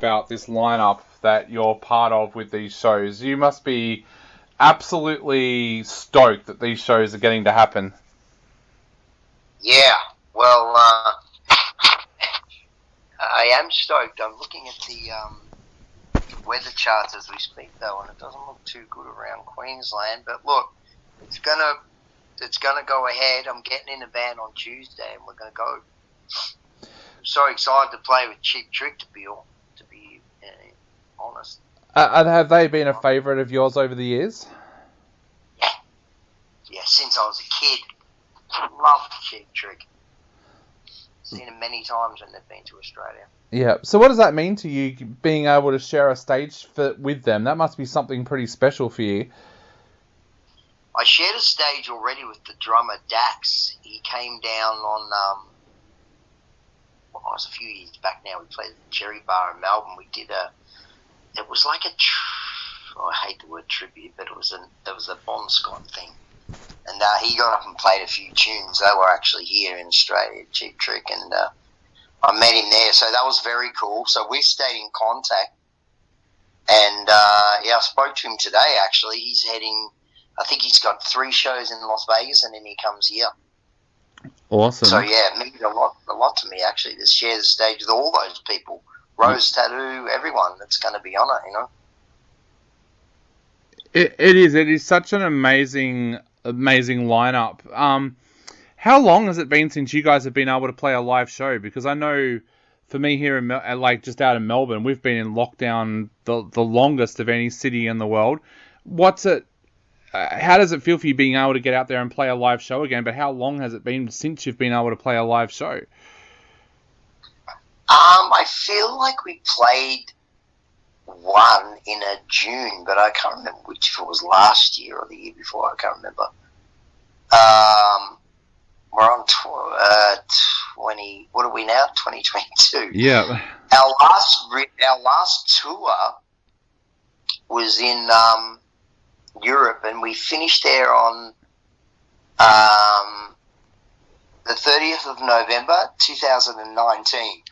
about this lineup that you're part of with these shows. You must be absolutely stoked that these shows are getting to happen. Yeah, well, I am stoked. I'm looking at the weather charts as we speak, though, and it doesn't look too good around Queensland. But look, it's gonna go ahead. I'm getting in a van on Tuesday, and we're gonna go. I'm so excited to play with Cheap Trick, to be honest. Have they been a favourite of yours over the years? Yeah, since I was a kid. Loved Cheap Trick. Seen them many times when they've been to Australia. Yeah. So what does that mean to you, being able to share a stage with them? That must be something pretty special for you. I shared a stage already with the drummer Dax. He came down on, it was a few years back now. We played at the Cherry Bar in Melbourne. We did it was like I hate the word tribute, but it was a Bon Scott thing. And he got up and played a few tunes. They were actually here in Australia, Cheap Trick, and I met him there. So that was very cool. So we've stayed in contact. And, I spoke to him today, actually. He's heading, I think he's got 3 shows in Las Vegas, and then he comes here. Awesome. So, yeah, it means a lot to me, actually, to share the stage with all those people. Rose Tattoo, everyone that's going to be on it, you know. It is such an amazing lineup. How long has it been since you guys have been able to play a live show? Because I know, for me here in just out in Melbourne, we've been in lockdown the longest of any city in the world. What's it? How does it feel for you being able to get out there and play a live show again? But how long has it been since you've been able to play a live show? I feel like we played one in a June, but I can't remember if it was last year or the year before. I can't remember. We're on 20. What are we now? 2022. Yeah. Our last tour was in Europe, and we finished there on the 30th of November, 2019.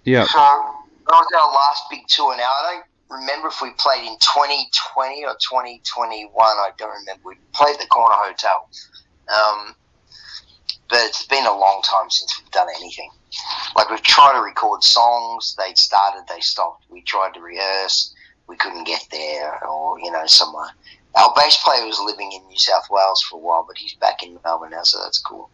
Yeah. So that was our last big tour. Now, I don't remember if we played in 2020 or 2021. I don't remember. We played the Corner Hotel. But it's been a long time since we've done anything. Like, we've tried to record songs. They started, they stopped. We tried to rehearse. We couldn't get there, or, somewhere. Our bass player was living in New South Wales for a while, but he's back in Melbourne now, so that's cool.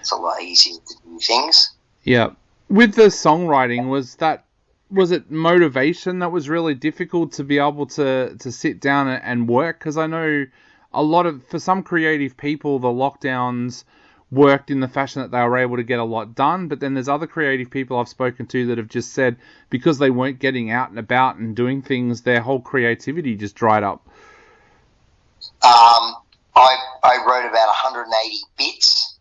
It's a lot easier to do things. Yeah. With the songwriting, was it motivation that was really difficult to be able to sit down and work? Because I know for some creative people, the lockdowns worked in the fashion that they were able to get a lot done, but then there's other creative people I've spoken to that have just said because they weren't getting out and about and doing things, their whole creativity just dried up. I wrote about 180 bits.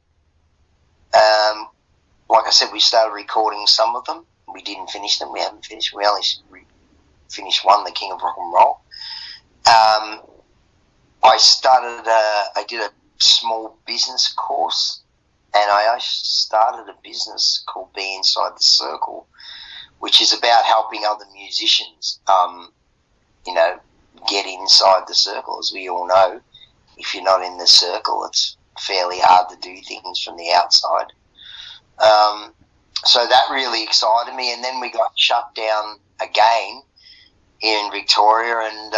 Like I said, we started recording some of them. We didn't finish them. We haven't finished. We only finished one, The King of Rock and Roll. I did a small business course, and I started a business called Be Inside the Circle, which is about helping other musicians, get inside the circle. As we all know, if you're not in the circle, it's fairly hard to do things from the outside. So that really excited me, and then we got shut down again in Victoria, and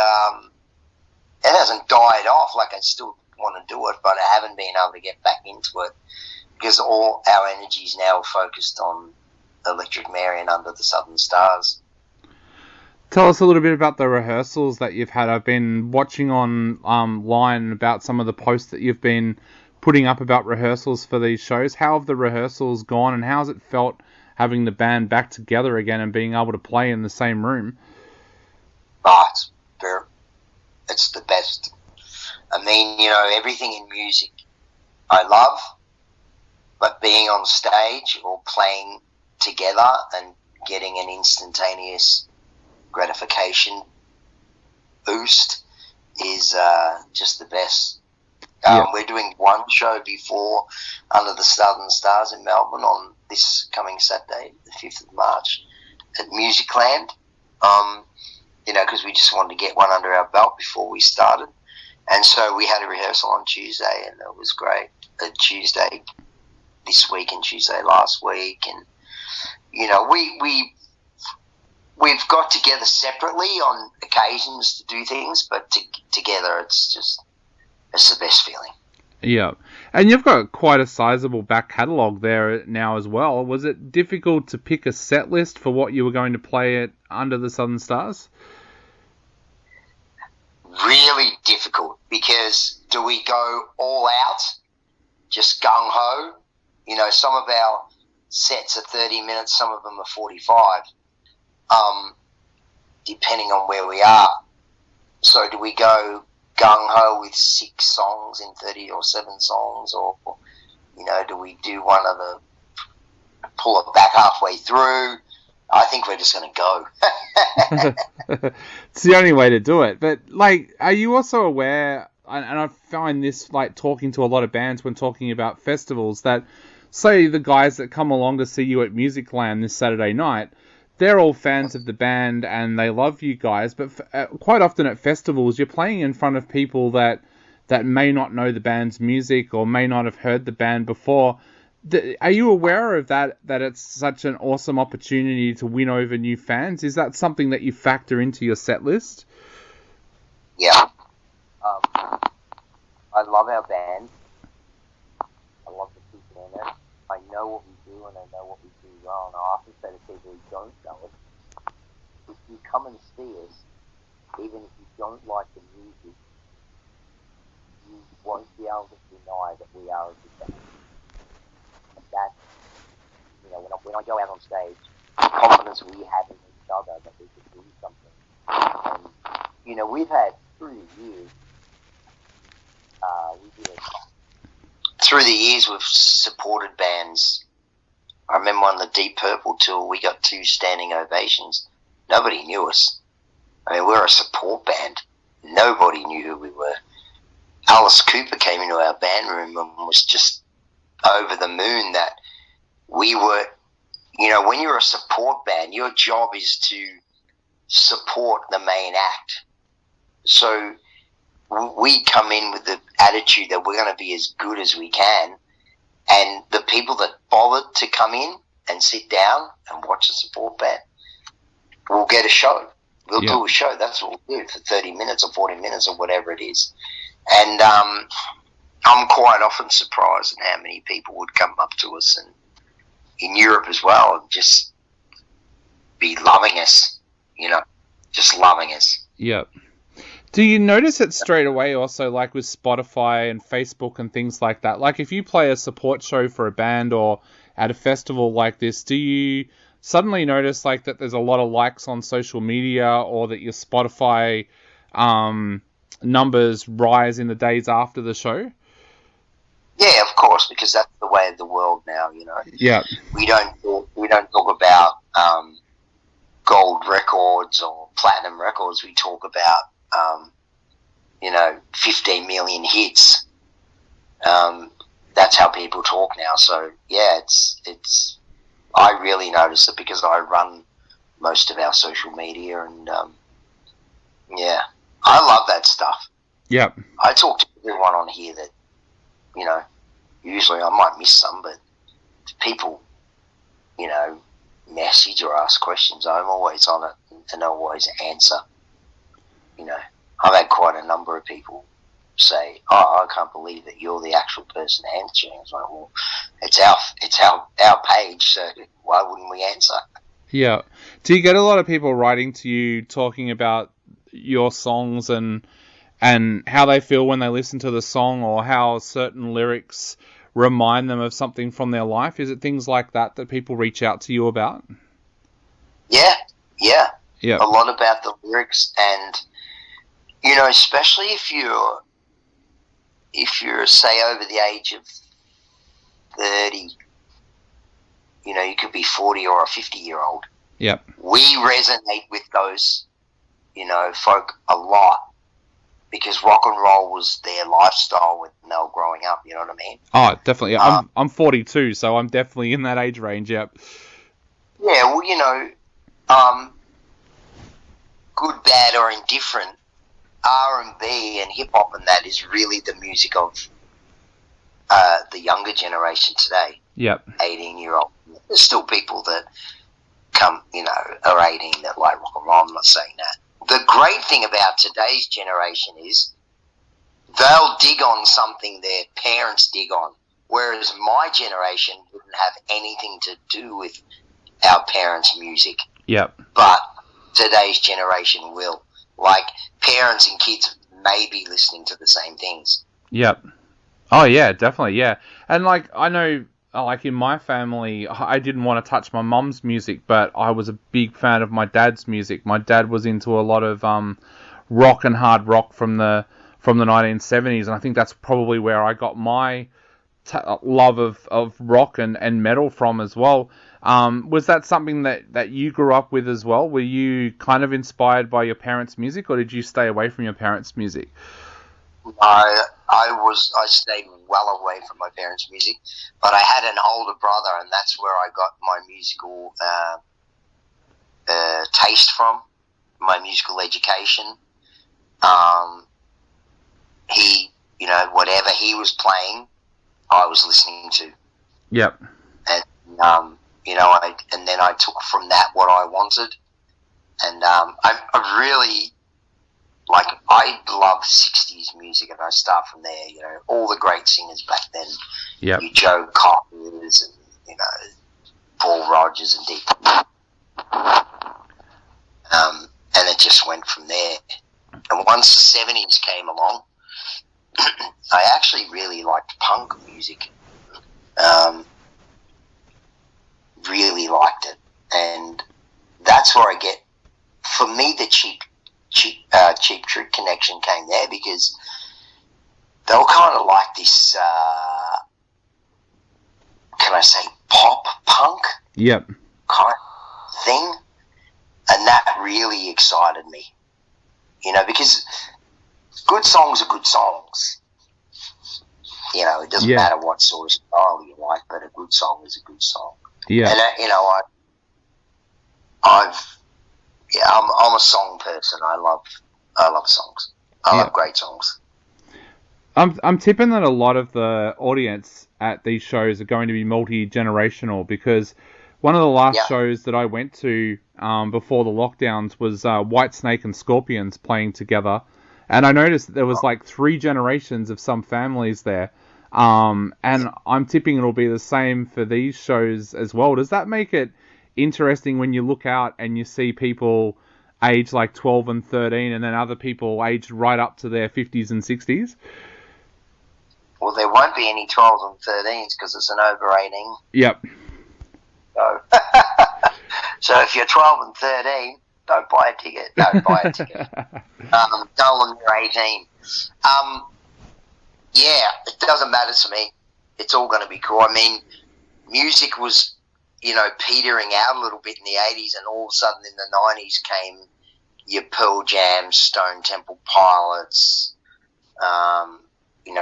it hasn't died off. Like, I still want to do it, but I haven't been able to get back into it because all our energy is now focused on Electric Mary and Under the Southern Stars. Tell us a little bit about the rehearsals that you've had. I've been watching online about some of the posts that you've been putting up about rehearsals for these shows. How have the rehearsals gone, and how has it felt having the band back together again and being able to play in the same room? Oh, it's the best. I mean, everything in music I love, but being on stage or playing together and getting an instantaneous gratification boost is just the best. We're doing one show before Under the Southern Stars in Melbourne on this coming Saturday, the 5th of March. at Musicland. Because we just wanted to get one under our belt before we started. And so we had a rehearsal on Tuesday, and it was great. Tuesday this week and Tuesday last week. And, we've got together separately on occasions to do things, but together it's the best feeling. Yeah. And you've got quite a sizable back catalogue there now as well. Was it difficult to pick a set list for what you were going to play at Under the Southern Stars? Really difficult, because do we go all out, just gung-ho? Some of our sets are 30 minutes, some of them are 45, depending on where we are. So do we go gung-ho with 6 songs in 30 or 7 songs, or, do we do one of the, pull it back halfway through? I think we're just going to go. It's the only way to do it. But, are you also aware, and I find this, talking to a lot of bands when talking about festivals, that, say, the guys that come along to see you at Musicland this Saturday night, they're all fans of the band and they love you guys, but quite often at festivals, you're playing in front of people that may not know the band's music or may not have heard the band before. Are you aware of that it's such an awesome opportunity to win over new fans? Is that something that you factor into your set list? Yeah. I love our band. I love the people in it. I know what we do and I know what we do well. And I often say to people who don't know it, if you come and see us, even if you don't like the music, you won't be able to deny that we are a good band. That, when I go out on stage, the confidence we have in each other that we can do something. And, we've had, through the years, we've supported bands. I remember on the Deep Purple tour, we got 2 standing ovations. Nobody knew us. I mean, we're a support band. Nobody knew who we were. Alice Cooper came into our band room and was just over the moon that we were, when you're a support band, your job is to support the main act. So we come in with the attitude that we're going to be as good as we can, and the people that bothered to come in and sit down and watch the support band will get a show. We'll do a show. That's what we'll do for 30 minutes or 40 minutes or whatever it is. And I'm quite often surprised at how many people would come up to us, and in Europe as well, and just be loving us, just loving us. Yep. Do you notice it straight away also, with Spotify and Facebook and things like that? If you play a support show for a band or at a festival like this, do you suddenly notice, that there's a lot of likes on social media, or that your Spotify numbers rise in the days after the show? Yeah, of course, because that's the way of the world now. Yeah. We don't talk about gold records or platinum records. We talk about 15 million hits. That's how people talk now. So yeah, it's. I really notice it because I run most of our social media, and yeah, I love that stuff. Yep. I talk to everyone on here that, usually I might miss some, but people, message or ask questions, I'm always on it and always answer. I've had quite a number of people say, "Oh, I can't believe that you're the actual person answering." I was like, "Well, it's our page, so why wouldn't we answer?" Yeah. Do you get a lot of people writing to you talking about your songs and how they feel when they listen to the song, or how certain lyrics remind them of something from their life? Is it things like that people reach out to you about? Yeah. Yeah. A lot about the lyrics, and especially if you're say over the age of 30, you could be 40 or a 50-year-old. Yep. We resonate with those, folk a lot, because rock and roll was their lifestyle when they were growing up. You know what I mean? Oh, definitely. I'm 42, so I'm definitely in that age range. Yep. Yeah. Well, good, bad, or indifferent, R&B and hip hop and that is really the music of the younger generation today. Yep. 18-year-old. There's still people that are 18 that like rock and roll. I'm not saying that. The great thing about today's generation is they'll dig on something their parents dig on, whereas my generation wouldn't have anything to do with our parents' music. Yep. But today's generation will. Like, parents and kids may be listening to the same things. Yep. Oh, yeah, definitely, yeah. And, like, I know, like, in my family, I didn't want to touch my mum's music, but I was a big fan of my dad's music. My dad was into a lot of rock and hard rock from the 1970s, and I think that's probably where I got my love of rock and metal from as well. Was that something that you grew up with as well? Were you kind of inspired by your parents' music, or did you stay away from your parents' music? I stayed well away from my parents' music, but I had an older brother, and that's where I got my musical taste from, my musical education. He, whatever he was playing, I was listening to. Yep. And and then I took from that what I wanted, and I really I love 60s music, and I start from there. All the great singers back then. Yep. Joe Cockers and Paul Rodgers and Deep. And it just went from there. And once the 70s came along, I actually really liked punk music. Really liked it, and that's where I get. For me, the Cheap Trick connection came there, because they were kind of like this. Can I say pop punk? Yep. Kind of thing, and that really excited me. Because good songs are good songs. It doesn't matter what sort of style you like, but a good song is a good song. Yeah. And I'm a song person. I love songs. I love great songs. I'm tipping that a lot of the audience at these shows are going to be multi-generational, because one of the last shows that I went to before the lockdowns was Whitesnake and Scorpions playing together, and I noticed that there was like 3 generations of some families there. And I'm tipping it'll be the same for these shows as well. Does that make it interesting when you look out and you see people aged like 12 and 13, and then other people aged right up to their 50s and 60s? Well, there won't be any 12s and 13s because it's an over 18. Yep. So if you're 12 and 13, don't buy a ticket. Don't buy a ticket. Tell them you're 18. Yeah, it doesn't matter to me. It's all going to be cool. I mean, music was, petering out a little bit in the 80s, and all of a sudden in the 90s came your Pearl Jam, Stone Temple Pilots,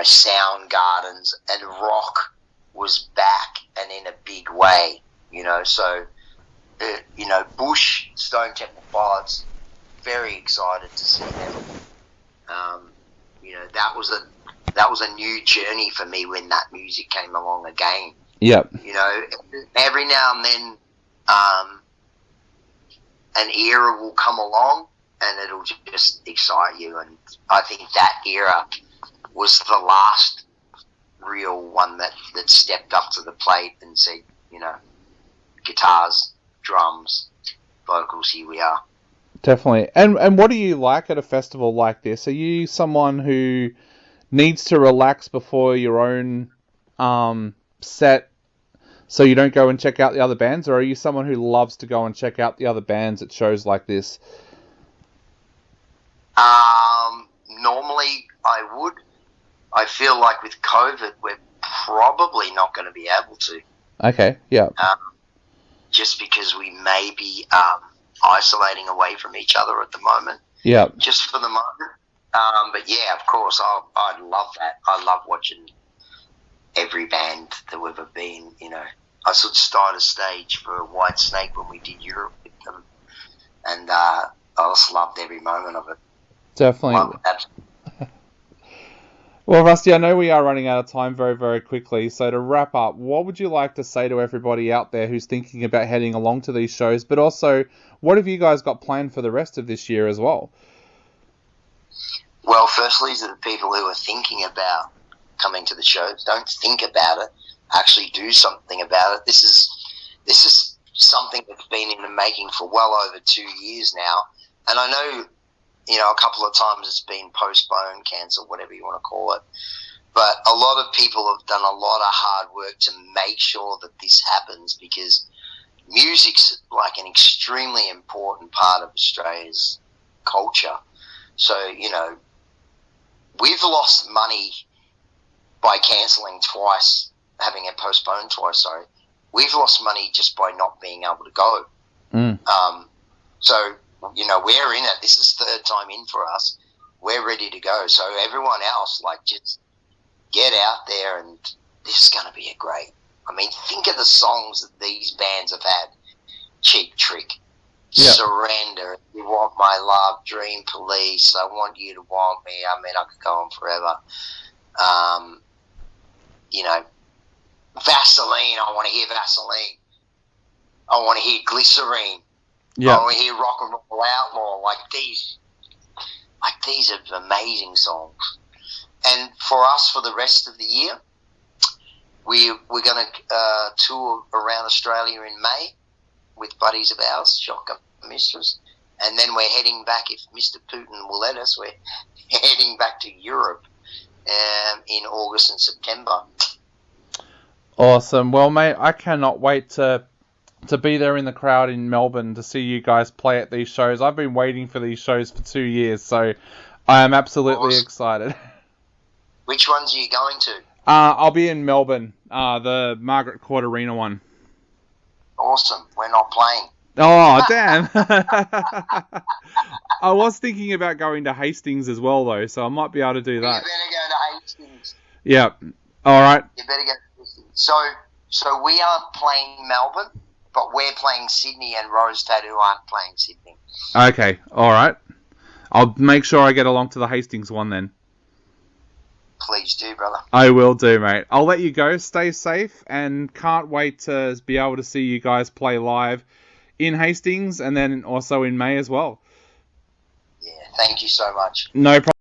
Sound Gardens, and rock was back and in a big way, So, Bush, Stone Temple Pilots, very excited to see them. That was a new journey for me when that music came along again. Yep. Every now and then, an era will come along and it'll just excite you. And I think that era was the last real one that stepped up to the plate and said, guitars, drums, vocals, here we are. Definitely. And what do you like at a festival like this? Are you someone who needs to relax before your own set so you don't go and check out the other bands, or are you someone who loves to go and check out the other bands at shows like this? Normally I would. I feel like with COVID we're probably not going to be able to. Okay, yeah. Just because we may be isolating away from each other at the moment. Yeah. Just for the moment. But yeah, of course, I'd love that. I love watching every band that we've ever been, I sort of started a stage for Whitesnake when we did Europe with them. and I just loved every moment of it. Definitely. Well, Rusty, I know we are running out of time very, very quickly. So to wrap up, what would you like to say to everybody out there who's thinking about heading along to these shows? But also, what have you guys got planned for the rest of this year as well? Well, firstly, to the people who are thinking about coming to the shows, don't think about it. Actually do something about it. This is something that's been in the making for well over 2 years now. And I know, a couple of times it's been postponed, cancelled, whatever you want to call it. But a lot of people have done a lot of hard work to make sure that this happens, because music's like an extremely important part of Australia's culture. So, we've lost money by cancelling twice, having it postponed twice, sorry. We've lost money just by not being able to go. So, we're in it. This is third time in for us. We're ready to go. So everyone else, just get out there, and this is going to be great. I mean, think of the songs that these bands have had. Cheap Trick, Surrender, You Want My Love, Dream Police, I Want You to Want Me. I mean, I could go on forever. Vaseline, I want to hear Vaseline. I want to hear Glycerine. I want to hear Rock and Roll Outlaw. These are amazing songs. And for us, for the rest of the year, we're going to tour around Australia in May with buddies of ours, Shotgun Mistress. And then we're heading back, if Mr. Putin will let us, we're heading back to Europe in August and September. Awesome. Well, mate, I cannot wait to be there in the crowd in Melbourne to see you guys play at these shows. I've been waiting for these shows for 2 years, so I am absolutely excited. Which ones are you going to? I'll be in Melbourne, the Margaret Court Arena one. Awesome. We're not playing. Oh, damn. I was thinking about going to Hastings as well, though, so I might be able to do that. You better go to Hastings. Yeah. All right. You better go to Hastings. So we aren't playing Melbourne, but we're playing Sydney, and Rose Tattoo aren't playing Sydney. Okay. All right. I'll make sure I get along to the Hastings one then. Please do, brother. I will do, mate. I'll let you go. Stay safe, and can't wait to be able to see you guys play live in Hastings and then also in May as well. Yeah, thank you so much. No problem.